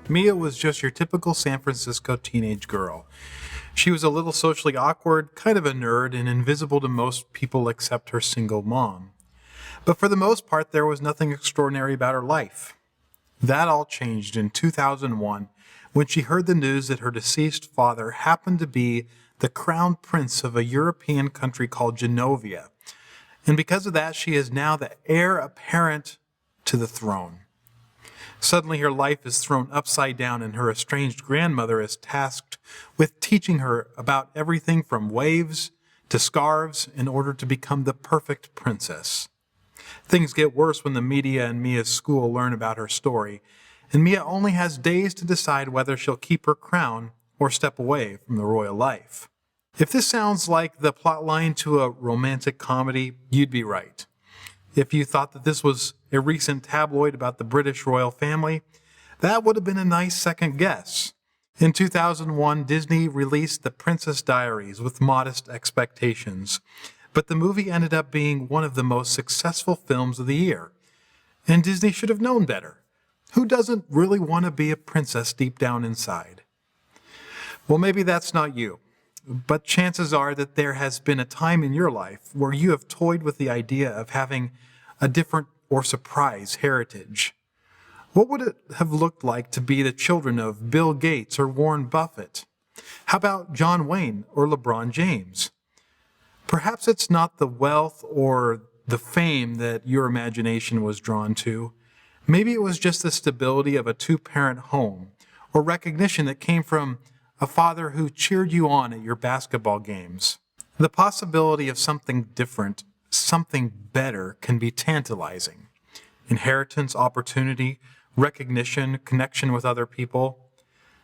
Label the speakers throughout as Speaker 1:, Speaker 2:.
Speaker 1: Mia was just your typical San Francisco teenage girl. She was a little socially awkward, kind of a nerd, and invisible to most people except her single mom. But for the most part, there was nothing extraordinary about her life. That all changed in 2001 when she heard the news that her deceased father happened to be the crown prince of a European country called Genovia. And because of that, she is now the heir apparent to the throne. Suddenly her life is thrown upside down and her estranged grandmother is tasked with teaching her about everything from waves to scarves in order to become the perfect princess. Things get worse when the media and Mia's school learn about her story, and Mia only has days to decide whether she'll keep her crown or step away from the royal life. If this sounds like the plotline to a romantic comedy, you'd be right. If you thought that this was a recent tabloid about the British royal family, that would have been a nice second guess. In 2001, Disney released The Princess Diaries with modest expectations, but the movie ended up being one of the most successful films of the year. And Disney should have known better. Who doesn't really want to be a princess deep down inside? Well, maybe that's not you, but chances are that there has been a time in your life where you have toyed with the idea of having a different or surprise heritage. What would it have looked like to be the children of Bill Gates or Warren Buffett? How about John Wayne or LeBron James? Perhaps it's not the wealth or the fame that your imagination was drawn to. Maybe it was just the stability of a two-parent home or recognition that came from a father who cheered you on at your basketball games. The possibility of something different, something better, can be tantalizing. Inheritance, opportunity, recognition, connection with other people.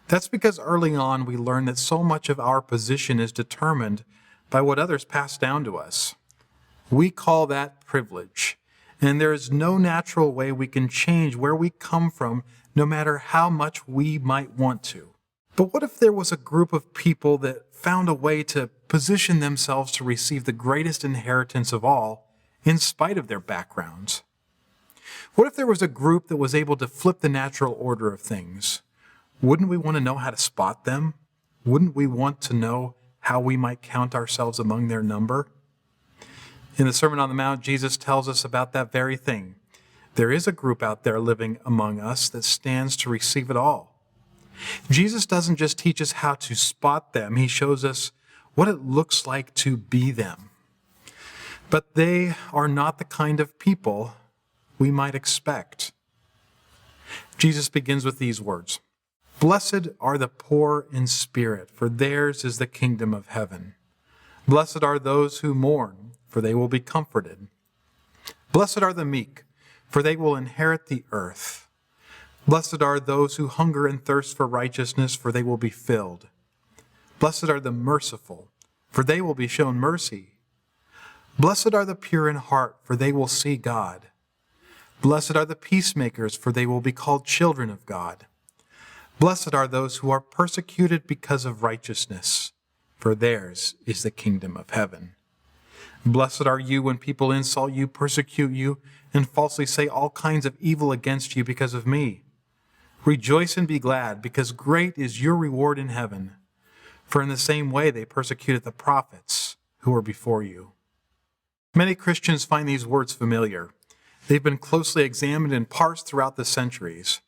Speaker 1: That's because early on we learn that so much of our position is determined by what others pass down to us. We call that privilege, and there is no natural way we can change where we come from, no matter how much we might want to. But what if there was a group of people that found a way to position themselves to receive the greatest inheritance of all, in spite of their backgrounds? What if there was a group that was able to flip the natural order of things? Wouldn't we want to know how to spot them? Wouldn't we want to know how we might count ourselves among their number? In the Sermon on the Mount, Jesus tells us about that very thing. There is a group out there living among us that stands to receive it all. Jesus doesn't just teach us how to spot them, he shows us what it looks like to be them. But they are not the kind of people we might expect. Jesus begins with these words: "Blessed are the poor in spirit, for theirs is the kingdom of heaven. Blessed are those who mourn, for they will be comforted. Blessed are the meek, for they will inherit the earth. Blessed are those who hunger and thirst for righteousness, for they will be filled. Blessed are the merciful, for they will be shown mercy. Blessed are the pure in heart, for they will see God. Blessed are the peacemakers, for they will be called children of God. Blessed are those who are persecuted because of righteousness, for theirs is the kingdom of heaven. Blessed are you when people insult you, persecute you, and falsely say all kinds of evil against you because of me. Rejoice and be glad, because great is your reward in heaven. For in the same way they persecuted the prophets who were before you." Many Christians find these words familiar. They've been closely examined and parsed throughout the centuries.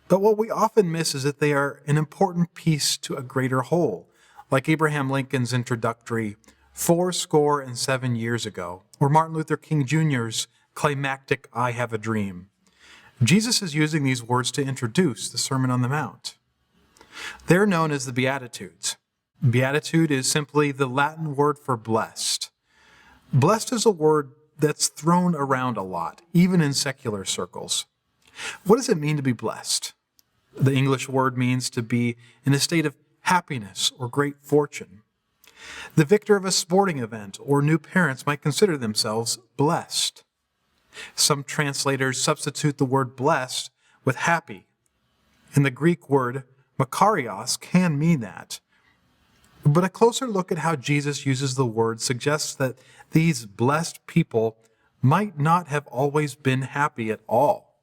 Speaker 1: But what we often miss is that they are an important piece to a greater whole, like Abraham Lincoln's introductory "Fourscore and 7 years ago," or Martin Luther King Jr.'s climactic "I have a dream." Jesus is using these words to introduce the Sermon on the Mount. They're known as the Beatitudes. Beatitude is simply the Latin word for blessed. Blessed is a word that's thrown around a lot, even in secular circles. What does it mean to be blessed? The English word means to be in a state of happiness or great fortune. The victor of a sporting event or new parents might consider themselves blessed. Some translators substitute the word blessed with happy. And the Greek word makarios can mean that. But a closer look at how Jesus uses the word suggests that these blessed people might not have always been happy at all.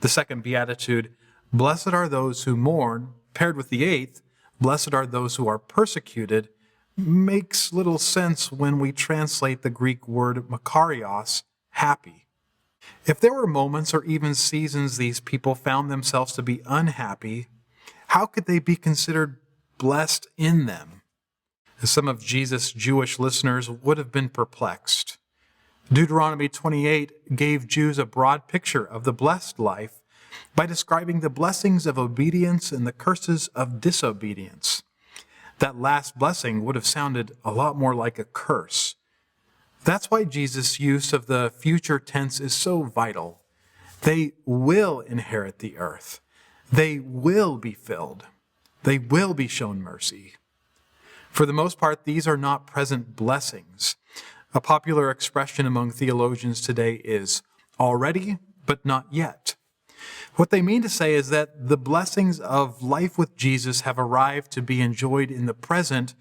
Speaker 1: The second beatitude, Blessed are those who mourn, paired with the eighth, blessed are those who are persecuted, makes little sense when we translate the Greek word makarios, happy. If there were moments or even seasons these people found themselves to be unhappy, how could they be considered blessed in them? Some of Jesus' Jewish listeners would have been perplexed. Deuteronomy 28 gave Jews a broad picture of the blessed life by describing the blessings of obedience and the curses of disobedience. That last blessing would have sounded a lot more like a curse. That's why Jesus' use of the future tense is so vital. They will inherit the earth. They will be filled. They will be shown mercy. For the most part, these are not present blessings. A popular expression among theologians today is already, but not yet. What they mean to say is that the blessings of life with Jesus have arrived to be enjoyed in the present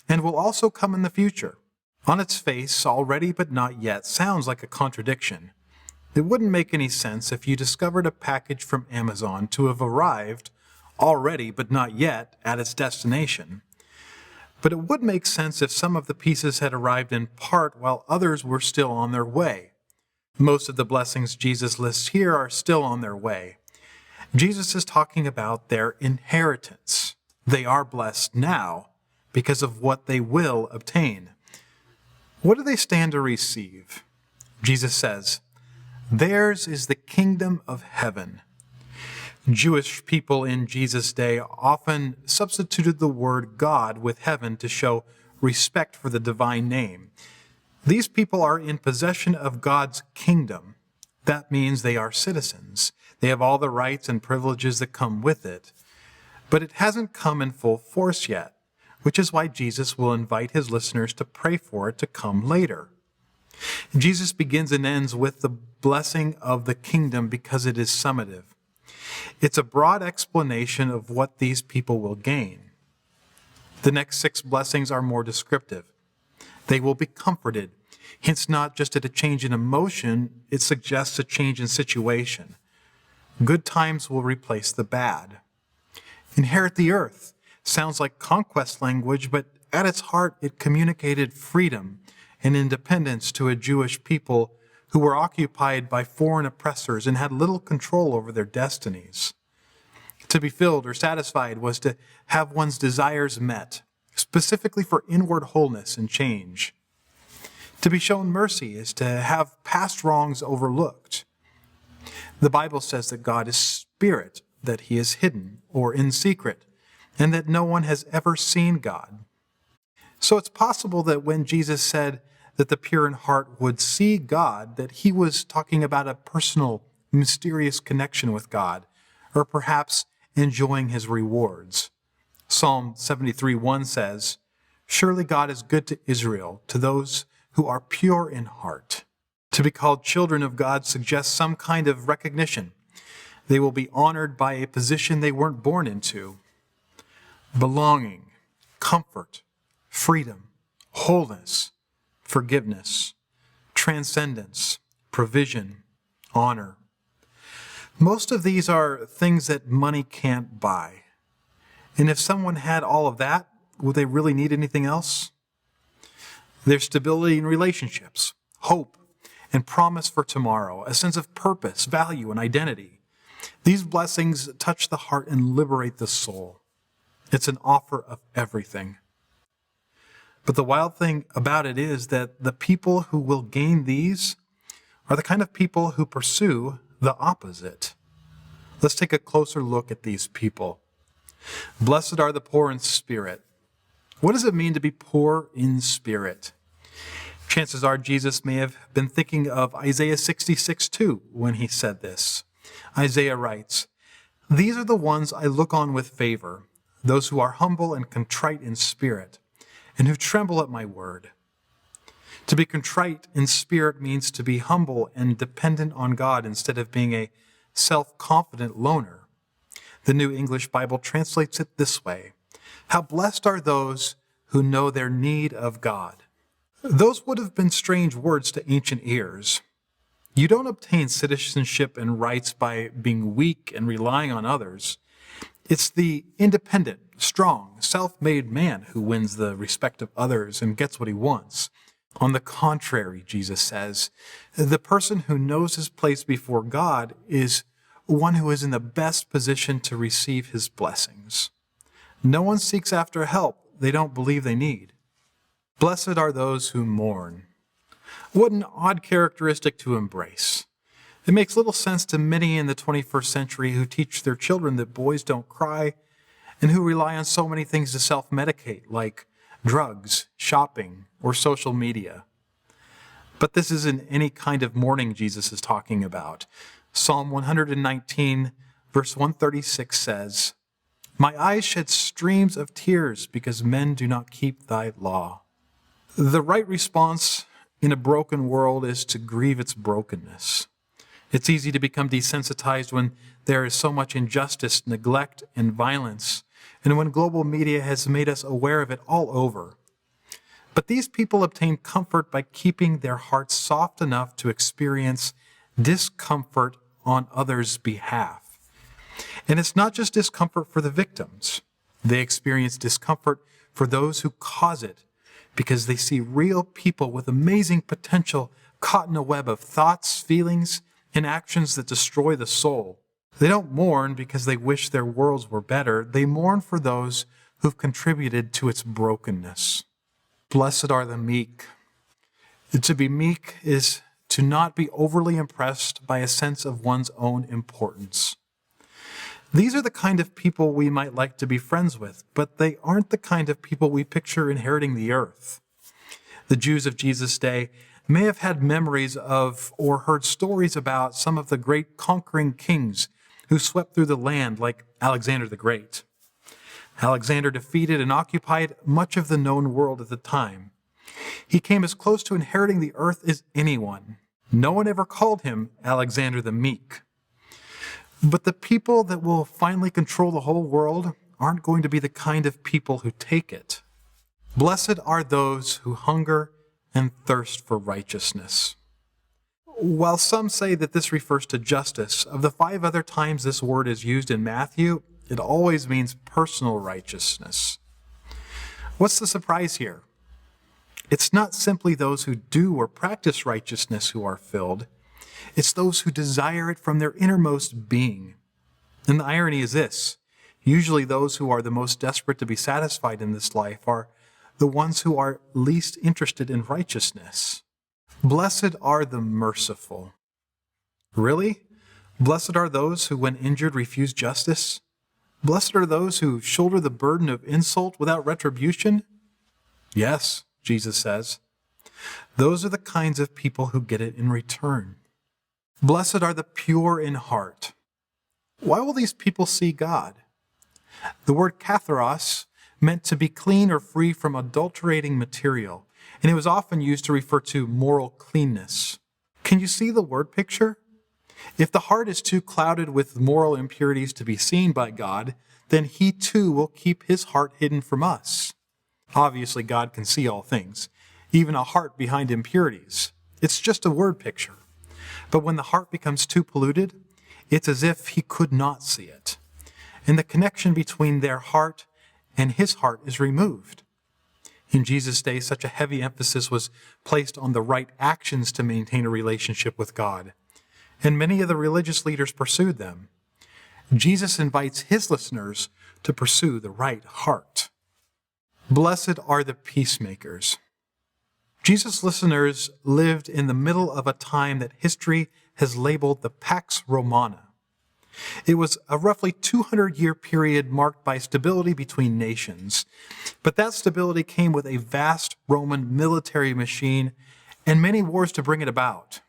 Speaker 1: and will also come in the future. On its face, already but not yet sounds like a contradiction. It wouldn't make any sense if you discovered a package from Amazon to have arrived already but not yet at its destination. But it would make sense if some of the pieces had arrived in part while others were still on their way. Most of the blessings Jesus lists here are still on their way. Jesus is talking about their inheritance. They are blessed now because of what they will obtain. What do they stand to receive? Jesus says, "Theirs is the kingdom of heaven." Jewish people in Jesus' day often substituted the word God with heaven to show respect for the divine name. These people are in possession of God's kingdom. That means they are citizens. They have all the rights and privileges that come with it. But it hasn't come in full force yet, which is why Jesus will invite his listeners to pray for it to come later. Jesus begins and ends with the blessing of the kingdom because it is summative. It's a broad explanation of what these people will gain. The next 6 blessings are more descriptive. They will be comforted, hence not just at a change in emotion, it suggests a change in situation. Good times will replace the bad. Inherit the earth sounds like conquest language, but at its heart it communicated freedom and independence to a Jewish people who were occupied by foreign oppressors and had little control over their destinies. To be filled or satisfied was to have one's desires met, specifically for inward wholeness and change. To be shown mercy is to have past wrongs overlooked. The Bible says that God is spirit, that he is hidden or in secret, and that no one has ever seen God. So it's possible that when Jesus said that the pure in heart would see God, that he was talking about a personal, mysterious connection with God, or perhaps enjoying his rewards. Psalm 73:1 says, "Surely God is good to Israel, to those who are pure in heart." To be called children of God suggests some kind of recognition. They will be honored by a position they weren't born into. Belonging, comfort, freedom, wholeness, forgiveness, transcendence, provision, honor. Most of these are things that money can't buy. And if someone had all of that, would they really need anything else? There's stability in relationships, hope, and promise for tomorrow, a sense of purpose, value, and identity. These blessings touch the heart and liberate the soul. It's an offer of everything. But the wild thing about it is that the people who will gain these are the kind of people who pursue the opposite. Let's take a closer look at these people. Blessed are the poor in spirit. What does it mean to be poor in spirit? Chances are Jesus may have been thinking of Isaiah 66:2 when he said this. Isaiah writes, "These are the ones I look on with favor, those who are humble and contrite in spirit, and who tremble at my word." To be contrite in spirit means to be humble and dependent on God instead of being a self-confident loner. The New English Bible translates it this way: "How blessed are those who know their need of God." Those would have been strange words to ancient ears. You don't obtain citizenship and rights by being weak and relying on others. It's the independent, strong, self-made man who wins the respect of others and gets what he wants. On the contrary, Jesus says, the person who knows his place before God is one who is in the best position to receive his blessings. No one seeks after help they don't believe they need. Blessed are those who mourn. What an odd characteristic to embrace. It makes little sense to many in the 21st century who teach their children that boys don't cry and who rely on so many things to self-medicate, like drugs, shopping, or social media. But this isn't any kind of mourning Jesus is talking about. Psalm 119, verse 136 says, "My eyes shed streams of tears because men do not keep thy law." The right response in a broken world is to grieve its brokenness. It's easy to become desensitized when there is so much injustice, neglect, and violence, and when global media has made us aware of it all over. But these people obtain comfort by keeping their hearts soft enough to experience discomfort on others' behalf. And it's not just discomfort for the victims. They experience discomfort for those who cause it, because they see real people with amazing potential caught in a web of thoughts, feelings, and actions that destroy the soul. They don't mourn because they wish their worlds were better. They mourn for those who've contributed to its brokenness. Blessed are the meek. To be meek is to not be overly impressed by a sense of one's own importance. These are the kind of people we might like to be friends with, but they aren't the kind of people we picture inheriting the earth. The Jews of Jesus' day may have had memories of or heard stories about some of the great conquering kings who swept through the land, like Alexander the Great. Alexander defeated and occupied much of the known world at the time. He came as close to inheriting the earth as anyone. No one ever called him Alexander the Meek. But the people that will finally control the whole world aren't going to be the kind of people who take it. Blessed are those who hunger and thirst for righteousness. While some say that this refers to justice, of the 5 other times this word is used in Matthew, it always means personal righteousness. What's the surprise here? It's not simply those who do or practice righteousness who are filled. It's those who desire it from their innermost being. And the irony is this: usually those who are the most desperate to be satisfied in this life are the ones who are least interested in righteousness. Blessed are the merciful. Really? Blessed are those who, when injured, refuse justice? Blessed are those who shoulder the burden of insult without retribution? Yes, Jesus says. Those are the kinds of people who get it in return. Blessed are the pure in heart. Why will these people see God? The word katharos meant to be clean or free from adulterating material, and it was often used to refer to moral cleanness. Can you see the word picture? If the heart is too clouded with moral impurities to be seen by God, then He too will keep His heart hidden from us. Obviously, God can see all things, even a heart behind impurities. It's just a word picture. But when the heart becomes too polluted, it's as if He could not see it. And the connection between their heart and His heart is removed. In Jesus' day, such a heavy emphasis was placed on the right actions to maintain a relationship with God, and many of the religious leaders pursued them. Jesus invites His listeners to pursue the right heart. Blessed are the peacemakers. Jesus' listeners lived in the middle of a time that history has labeled the Pax Romana. It was a roughly 200-year period marked by stability between nations. But that stability came with a vast Roman military machine and many wars to bring it about.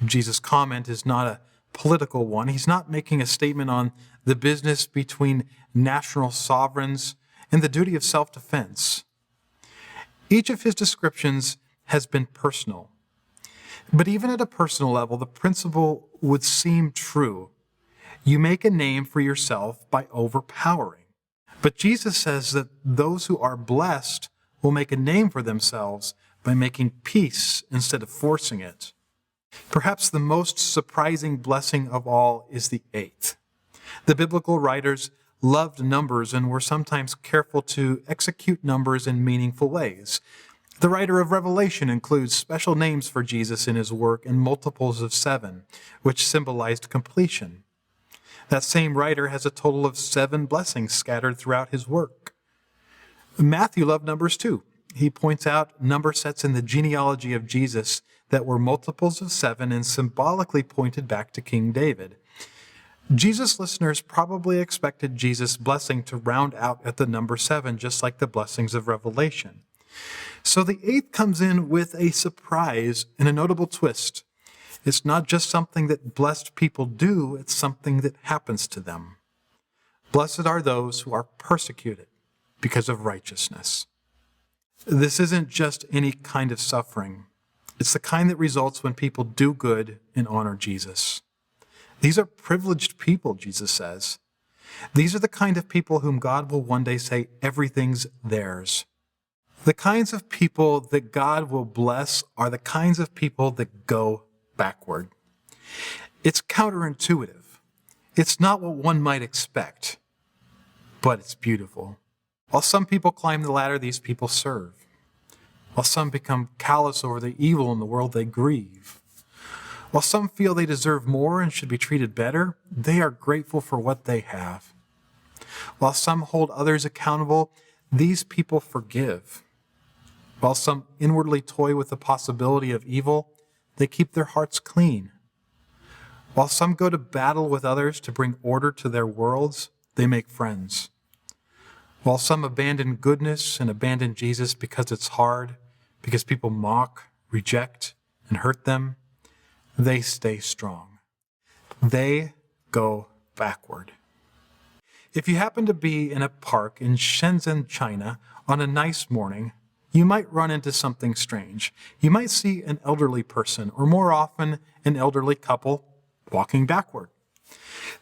Speaker 1: Jesus' comment is not a political one. He's not making a statement on the business between national sovereigns and the duty of self-defense. Each of his descriptions has been personal. But even at a personal level, the principle would seem true. You make a name for yourself by overpowering. But Jesus says that those who are blessed will make a name for themselves by making peace instead of forcing it. Perhaps the most surprising blessing of all is the 8th. The biblical writers loved numbers and were sometimes careful to execute numbers in meaningful ways. The writer of Revelation includes special names for Jesus in his work in multiples of 7, which symbolized completion. That same writer has a total of 7 blessings scattered throughout his work. Matthew loved numbers too. He points out number sets in the genealogy of Jesus that were multiples of 7 and symbolically pointed back to King David. Jesus' listeners probably expected Jesus' blessing to round out at the number 7, just like the blessings of Revelation. So the 8th comes in with a surprise and a notable twist. It's not just something that blessed people do, it's something that happens to them. Blessed are those who are persecuted because of righteousness. This isn't just any kind of suffering. It's the kind that results when people do good and honor Jesus. These are privileged people, Jesus says. These are the kind of people whom God will one day say everything's theirs. The kinds of people that God will bless are the kinds of people that go backward. It's counterintuitive. It's not what one might expect, but it's beautiful. While some people climb the ladder, these people serve. While some become callous over the evil in the world, they grieve. While some feel they deserve more and should be treated better, they are grateful for what they have. While some hold others accountable, these people forgive. While some inwardly toy with the possibility of evil, they keep their hearts clean. While some go to battle with others to bring order to their worlds, they make friends. While some abandon goodness and abandon Jesus because it's hard, because people mock, reject, and hurt them, they stay strong. They go backward. If you happen to be in a park in Shenzhen, China, on a nice morning, you might run into something strange. You might see an elderly person, or more often, an elderly couple walking backward.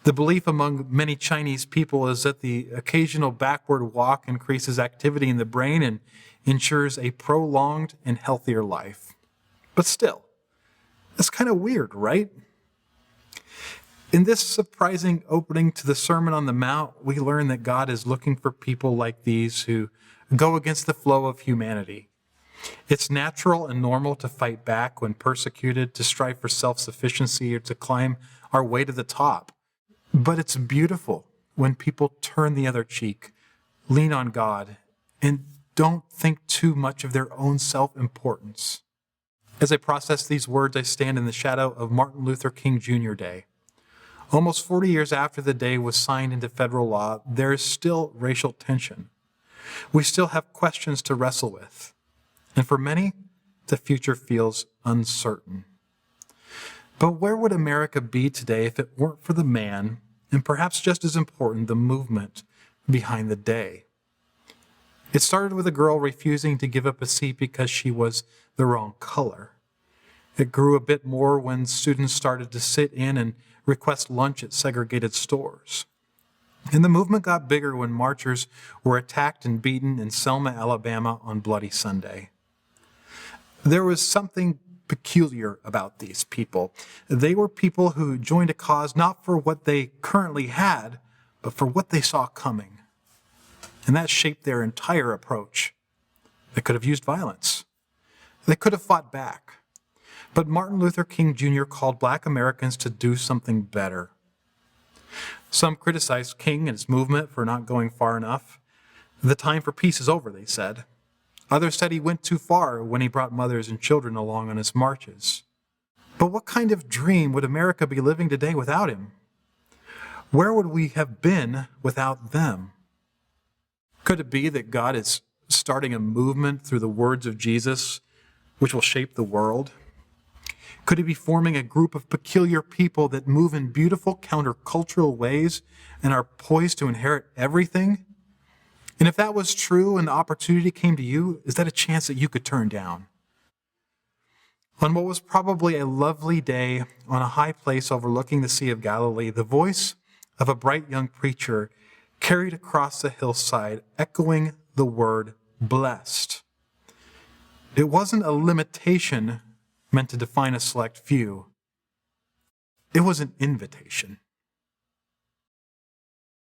Speaker 1: The belief among many Chinese people is that the occasional backward walk increases activity in the brain and ensures a prolonged and healthier life. But still, it's kind of weird, right? In this surprising opening to the Sermon on the Mount, we learn that God is looking for people like these who go against the flow of humanity. It's natural and normal to fight back when persecuted, to strive for self-sufficiency, or to climb our way to the top. But it's beautiful when people turn the other cheek, lean on God, and don't think too much of their own self-importance. As I process these words, I stand in the shadow of Martin Luther King Jr. Day. Almost 40 years after the day was signed into federal law, there is still racial tension. We still have questions to wrestle with. And for many, the future feels uncertain. But where would America be today if it weren't for the man, and perhaps just as important, the movement behind the day? It started with a girl refusing to give up a seat because she was the wrong color. It grew a bit more when students started to sit in and request lunch at segregated stores. And the movement got bigger when marchers were attacked and beaten in Selma, Alabama on Bloody Sunday. There was something peculiar about these people. They were people who joined a cause not for what they currently had, but for what they saw coming. And that shaped their entire approach. They could have used violence. They could have fought back. But Martin Luther King Jr. called Black Americans to do something better. Some criticized King and his movement for not going far enough. The time for peace is over, they said. Others said he went too far when he brought mothers and children along on his marches. But what kind of dream would America be living today without him? Where would we have been without them? Could it be that God is starting a movement through the words of Jesus, which will shape the world? Could he be forming a group of peculiar people that move in beautiful countercultural ways and are poised to inherit everything? And if that was true and the opportunity came to you, is that a chance that you could turn down? On what was probably a lovely day on a high place overlooking the Sea of Galilee, the voice of a bright young preacher carried across the hillside, echoing the word blessed. It wasn't a limitation, meant to define a select few. It was an invitation.